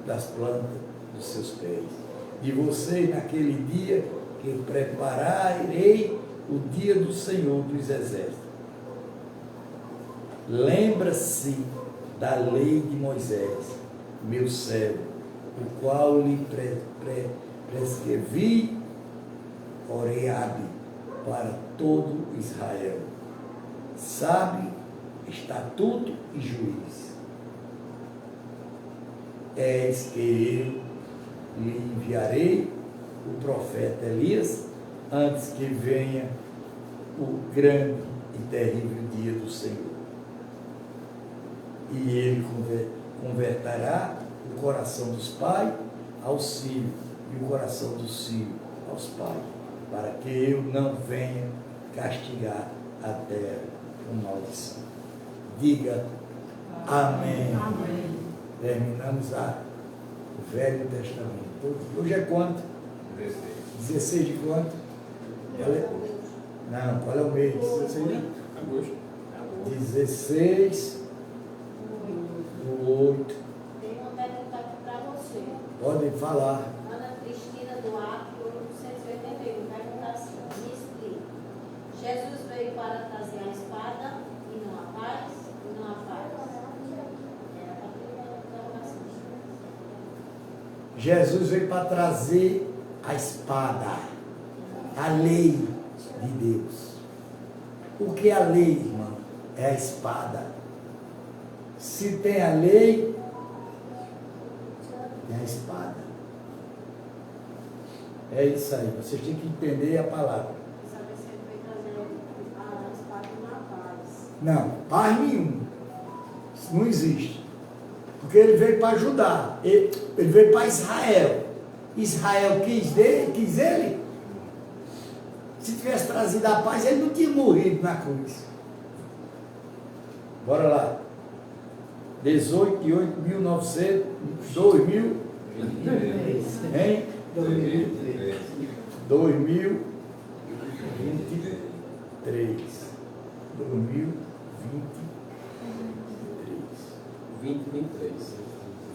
das plantas dos seus pés. De vocês naquele dia que prepararei o dia do Senhor dos Exércitos. Lembra-se da lei de Moisés, meu servo, o qual lhe prescrevi Oreabe para todo Israel. Sabe, estatuto e juiz. Eis que eu lhe enviarei o profeta Elias, antes que venha o grande e terrível dia do Senhor. E ele converterá o coração dos pais aos filhos, e o coração dos filhos aos pais, para que eu não venha castigar a terra com maldição. Diga amém. Amém. Terminamos o Velho Testamento. Hoje é quanto? 16 de quanto? Não, qual é o mês? 16 de Agosto. 16 do 8. Tem uma pergunta aqui para você. Podem falar. Ana Cristina Duarte, 881, pergunta assim: me explica. Jesus veio para trazer a espada e não a paz? E não a paz? Era para ter uma interrogação. Jesus veio para trazer a espada, a lei de Deus. O que é a lei, irmão? É a espada. Se tem a lei, tem a espada. É isso aí. Vocês têm que entender a palavra. Saber se ele veio trazer a espada e não a paz. Não, paz nenhum. Isso não existe. Porque ele veio para ajudar. Ele veio para Israel. Israel quis ele. Se tivesse trazido a paz, ele não tinha morrido na cruz. Bora lá. 18 de 8, 1900, 2000, hein? 2023. 2023. 2023.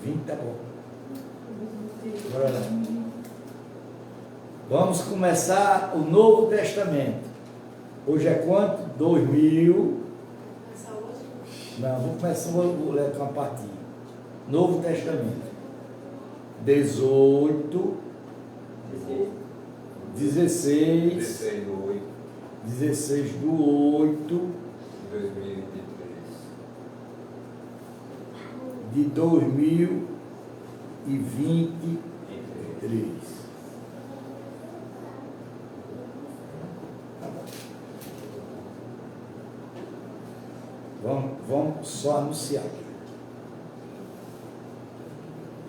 20 tá bom. Bora lá. Vamos começar o Novo Testamento. Hoje é quanto? 2000. Essa hoje? Não, vou começar, vou ler com uma partinha. Novo Testamento. 18, 16, 16 do 8 16 do 8 de 2023. de 2023. Tá bom. Vamos só anunciar aqui.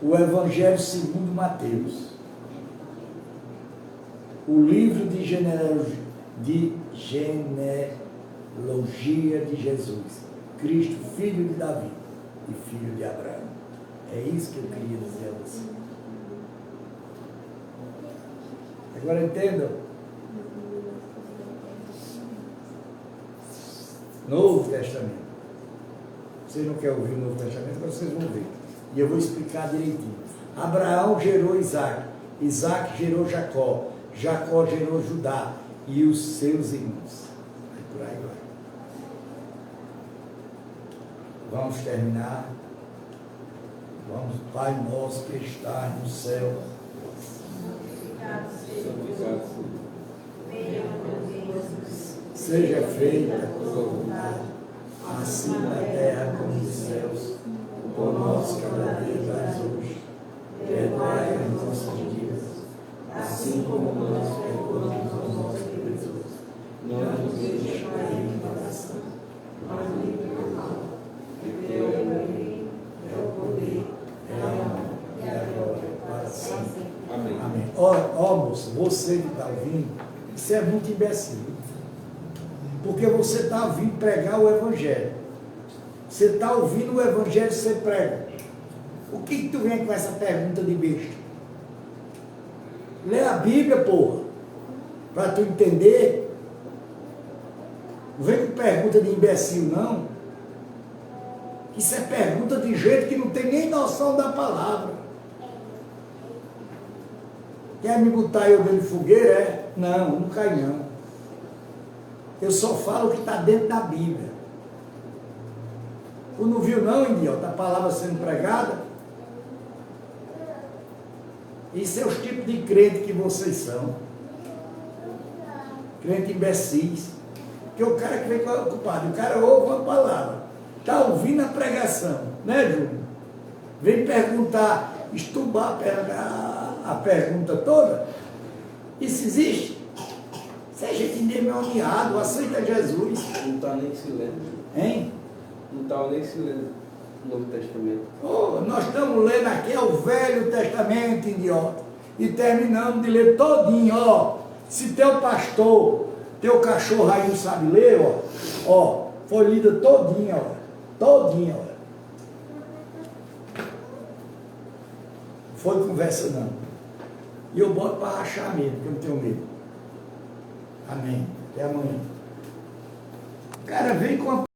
O Evangelho segundo Mateus. O livro de genealogia de Jesus. Cristo, filho de Davi e filho de Abraão. É isso que eu queria dizer a você. Agora entendam. Novo Testamento. Vocês não querem ouvir o Novo Testamento, mas vocês vão ver. E eu vou explicar direitinho. Abraão gerou Isaac. Isaac gerou Jacó. Jacó gerou Judá e os seus irmãos. Aí por aí vai. Vamos terminar. Vamos, Pai nosso que estás no céu. Seja feita a tua vontade, assim na terra como nos céus. O pão nosso cada dia dai hoje. Perdoai as nossas dívidas, assim como nós perdoamos aos nossos devedores. Não nos deixes cair em tentação, mas livre do mal. Que teu é o reino, é o poder, é a honra e a glória para sempre. Amém. Amém. Ó, moço, você que está ouvindo, isso é muito imbecil. Porque você está ouvindo pregar o Evangelho. Você está ouvindo o Evangelho ser prega. O que tu vem com essa pergunta de besta? Lê a Bíblia, porra, para tu entender. Não vem com pergunta de imbecil, não. Isso é pergunta de gente que não tem nem noção da palavra. Quer me botar eu dentro de fogueira? É? Não, não cai não. Eu só falo o que está dentro da Bíblia. Tu não viu não, idiota, a palavra sendo pregada? Isso é os tipos de crente que vocês são. Crente imbecis. Porque o cara que vem ocupado, o cara ouve uma palavra, está ouvindo a pregação, né, Júlio? Vem perguntar, estubar a pergunta toda. Isso existe? Isso é gente endemoniado, aceita Jesus. Não está nem se lendo. Hein? Não está nem se lendo o Novo Testamento. Oh, nós estamos lendo aqui o Velho Testamento, idiota. E terminamos de ler todinho, ó. Se teu pastor, teu cachorro aí não sabe ler, ó, foi lida todinha, ó. Todinha, ó. Não foi conversa não. E eu boto para rachar mesmo, porque eu não tenho medo. Amém. Até amanhã. O cara vem com a